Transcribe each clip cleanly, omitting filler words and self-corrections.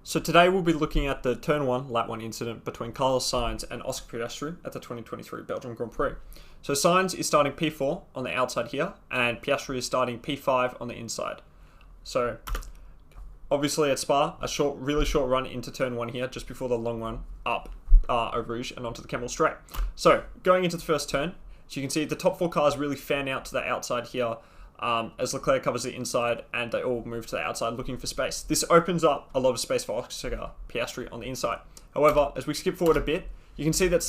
So today we'll be looking at the Turn 1, Lap 1 incident between Carlos Sainz and Oscar Piastri at the 2023 Belgium Grand Prix. So Sainz is starting P4 on the outside here, and Piastri is starting P5 on the inside. So obviously at Spa, a really short run into Turn 1 here, just before the long run up Eau Rouge and onto the Kemmel Straight. So going into the first turn, so you can see the top four cars really fan out to the outside here, as Leclerc covers the inside and they all move to the outside looking for space. This opens up a lot of space for Oscar Piastri on the inside. However, as we skip forward a bit, you can see that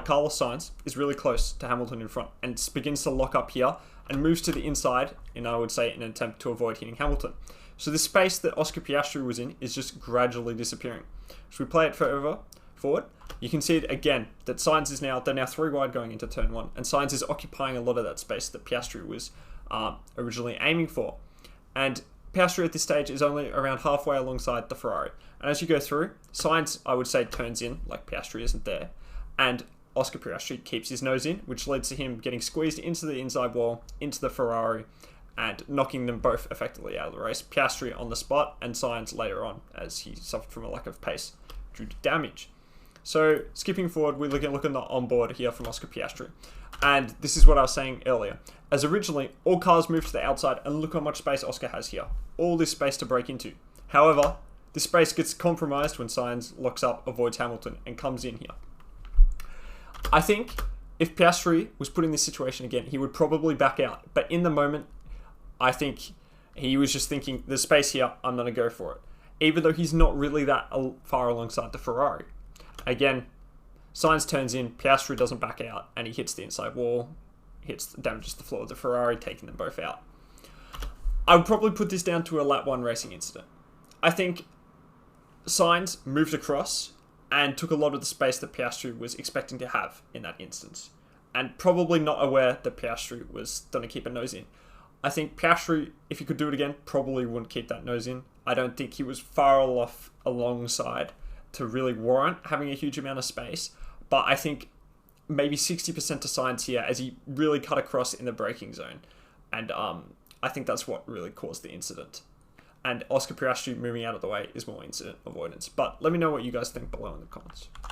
Carlos Sainz is really close to Hamilton in front and begins to lock up here and moves to the inside, and I would say in an attempt to avoid hitting Hamilton. So the space that Oscar Piastri was in is just gradually disappearing. So we play it further forward. You can see it again that Sainz is they're now 3 wide going into Turn 1, and Sainz is occupying a lot of that space that Piastri was originally aiming for. And Piastri at this stage is only around halfway alongside the Ferrari. And as you go through, Sainz, I would say, turns in, like Piastri isn't there. And Oscar Piastri keeps his nose in, which leads to him getting squeezed into the inside wall, into the Ferrari, and knocking them both effectively out of the race. Piastri on the spot, and Sainz later on, as he suffered from a lack of pace due to damage. So, skipping forward, we look at the onboard here from Oscar Piastri. And this is what I was saying earlier. As originally, all cars move to the outside, and look how much space Oscar has here. All this space to break into. However, this space gets compromised when Sainz locks up, avoids Hamilton, and comes in here. I think if Piastri was put in this situation again, he would probably back out. But in the moment, I think he was just thinking, there's space here, I'm going to go for it. Even though he's not really that far alongside the Ferrari. Again, Sainz turns in, Piastri doesn't back out, and he hits the inside wall, damages the floor of the Ferrari, taking them both out. I would probably put this down to a lap 1 racing incident. I think Sainz moved across and took a lot of the space that Piastri was expecting to have in that instance, and probably not aware that Piastri was going to keep a nose in. I think Piastri, if he could do it again, probably wouldn't keep that nose in. I don't think he was far enough alongside to really warrant having a huge amount of space. But I think maybe 60% to Sainz here as he really cut across in the braking zone. And I think that's what really caused the incident. And Oscar Piastri moving out of the way is more incident avoidance. But let me know what you guys think below in the comments.